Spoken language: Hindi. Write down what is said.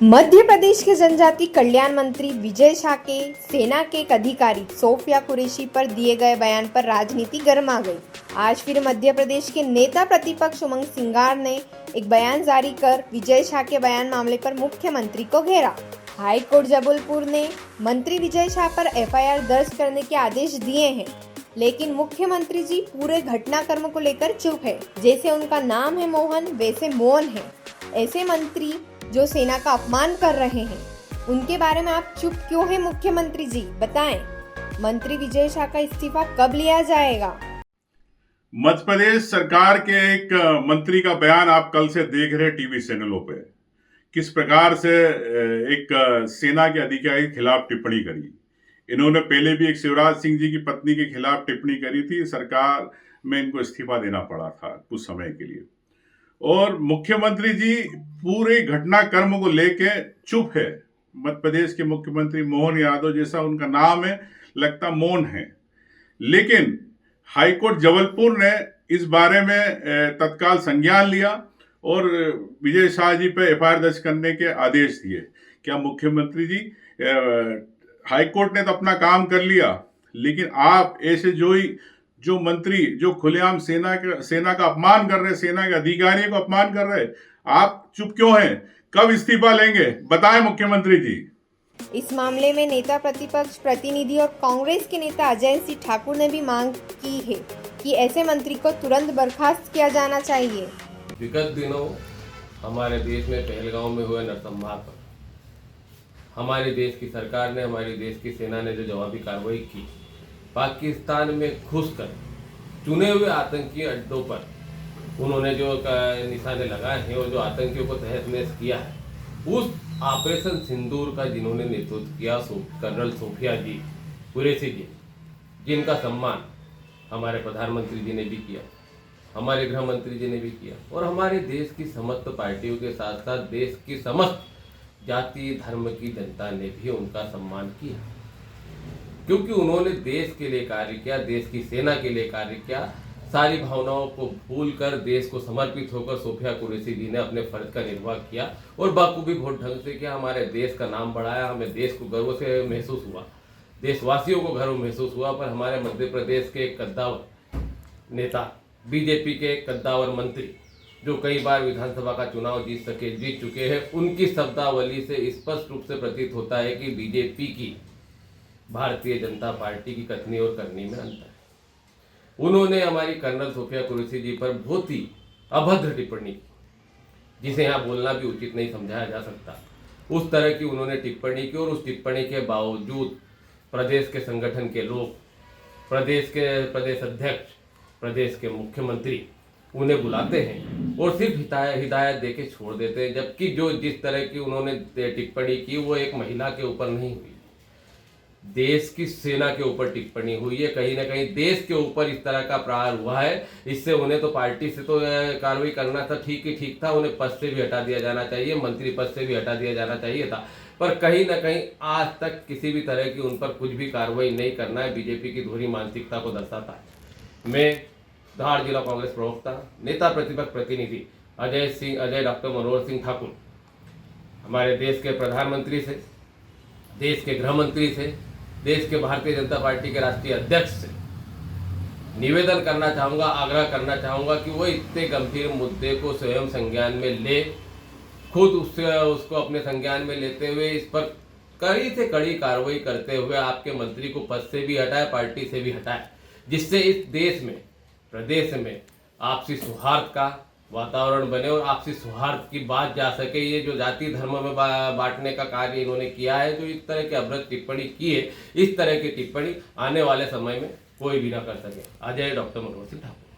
मध्य प्रदेश के जनजाति कल्याण मंत्री विजय शाह के सेना के एक अधिकारी सोफिया कुरैशी पर दिए गए बयान पर राजनीति गर्मा गई। आज फिर मध्य प्रदेश के नेता प्रतिपक्ष उमंग सिंगार ने एक बयान जारी कर विजय शाह के बयान मामले पर मुख्यमंत्री को घेरा। हाई कोर्ट जबलपुर ने मंत्री विजय शाह पर एफआईआर दर्ज करने के आदेश दिए हैं, लेकिन मुख्यमंत्री जी पूरे घटनाक्रम को लेकर चुप है। जैसे उनका नाम है मोहन, वैसे मौन है। ऐसे मंत्री जो सेना का अपमान कर रहे हैं, उनके बारे में आप चुप क्यों हैं मुख्यमंत्री जी, बताएं। मंत्री विजय शाह का इस्तीफा कब लिया जाएगा? मध्य प्रदेश सरकार के एक मंत्री का बयान आप कल से देख रहे टीवी चैनलों पे, किस प्रकार से एक सेना के अधिकारी के खिलाफ टिप्पणी करी। इन्होंने पहले भी एक शिवराज सिंह जी की पत्नी के खिलाफ टिप्पणी करी थी। सरकार में इनको इस्तीफा देना पड़ा था कुछ समय के लिए, और मुख्यमंत्री जी पूरे घटनाक्रम को लेके चुप है। मध्य प्रदेश के मुख्यमंत्री मोहन यादव, जैसा उनका नाम है, लगता मौन है। लेकिन हाईकोर्ट जबलपुर ने इस बारे में तत्काल संज्ञान लिया और विजय शाह जी पे एफआईआर दर्ज करने के आदेश दिए। क्या मुख्यमंत्री जी, हाईकोर्ट ने तो अपना काम कर लिया, लेकिन आप ऐसे जो मंत्री जो खुलेआम सेना का अपमान कर रहे, सेना के अधिकारियों को अपमान कर रहे, आप चुप क्यों हैं? कब इस्तीफा लेंगे, बताएं मुख्यमंत्री जी। इस मामले में नेता प्रतिपक्ष प्रतिनिधि और कांग्रेस के नेता अजय सिंह ठाकुर ने भी मांग की है कि ऐसे मंत्री को तुरंत बर्खास्त किया जाना चाहिए। विगत दिनों हमारे देश में पहलगांव में हुए नरसंहार पर हमारे देश की सरकार ने, हमारे देश की सेना ने जो जवाबी कार्रवाई की, पाकिस्तान में घुसकर चुने हुए आतंकी अड्डों पर उन्होंने जो निशाने लगाए हैं और जो आतंकियों को तहस नहस किया है, उस ऑपरेशन सिंदूर का जिन्होंने नेतृत्व किया कर्नल सोफिया जी कुरैशी जी, जिनका सम्मान हमारे प्रधानमंत्री जी ने भी किया, हमारे गृह मंत्री जी ने भी किया, और हमारे देश की समस्त पार्टियों के साथ साथ देश की समस्त जाति धर्म की जनता ने भी उनका सम्मान किया, क्योंकि उन्होंने देश के लिए कार्य किया, देश की सेना के लिए कार्य किया। सारी भावनाओं को भूलकर देश को समर्पित होकर सोफिया कुरैशी जी ने अपने फर्ज का निर्वाह किया और बखूबी बहुत ढंग से किया। हमारे देश का नाम बढ़ाया, हमें देश को गर्व से महसूस हुआ, देशवासियों को गर्व महसूस हुआ। पर हमारे मध्य प्रदेश के कद्दावर नेता, बीजेपी के कद्दावर मंत्री, जो कई बार विधानसभा का चुनाव जीत चुके हैं, उनकी शब्दावली से स्पष्ट रूप से प्रतीत होता है कि बीजेपी की, भारतीय जनता पार्टी की कथनी और करनी में अंतर है। उन्होंने हमारी कर्नल सोफिया कुरैशी जी पर बहुत ही अभद्र टिप्पणी की, जिसे यहाँ बोलना भी उचित नहीं समझाया जा सकता। उस तरह की उन्होंने टिप्पणी की, और उस टिप्पणी के बावजूद प्रदेश के संगठन के लोग, प्रदेश के प्रदेश अध्यक्ष, प्रदेश के मुख्यमंत्री उन्हें बुलाते हैं और सिर्फ हिदायत देके छोड़ देते हैं। जबकि जिस तरह की उन्होंने टिप्पणी की, वो एक महिला के ऊपर नहीं हुई, देश की सेना के ऊपर टिप्पणी हुई है। कहीं ना कहीं देश के ऊपर इस तरह का प्रहार हुआ है। इससे उन्हें तो पार्टी से तो कार्रवाई करना था, ठीक था, उन्हें पद से भी हटा दिया जाना चाहिए, मंत्री पद से भी हटा दिया जाना चाहिए था। पर कहीं ना कहीं आज तक किसी भी तरह की उन पर कुछ भी कार्रवाई नहीं करना है, बीजेपी की दोहरी मानसिकता को दर्शाता है। मैं धार जिला कांग्रेस प्रवक्ता, नेता प्रतिपक्ष प्रतिनिधि अजय डॉक्टर मनोहर सिंह ठाकुर, हमारे देश के प्रधानमंत्री से, देश के गृह मंत्री से, देश के भारतीय जनता पार्टी के राष्ट्रीय अध्यक्ष से निवेदन करना चाहूँगा, आग्रह करना चाहूँगा कि वो इतने गंभीर मुद्दे को स्वयं संज्ञान में ले, खुद उसको अपने संज्ञान में लेते हुए इस पर कड़ी से कड़ी कार्रवाई करते हुए आपके मंत्री को पद से भी हटाए, पार्टी से भी हटाए, जिससे इस देश में, प्रदेश में आपसी सौहार्द का वातावरण बने और आपसी सौहार्द की बात जा सके। ये जो जाति धर्म में बांटने का कार्य इन्होंने किया है, जो इस तरह की अभद्र टिप्पणी की है, इस तरह की टिप्पणी आने वाले समय में कोई भी ना कर सके। अजय डॉक्टर मनोहर सिंह ठाकुर।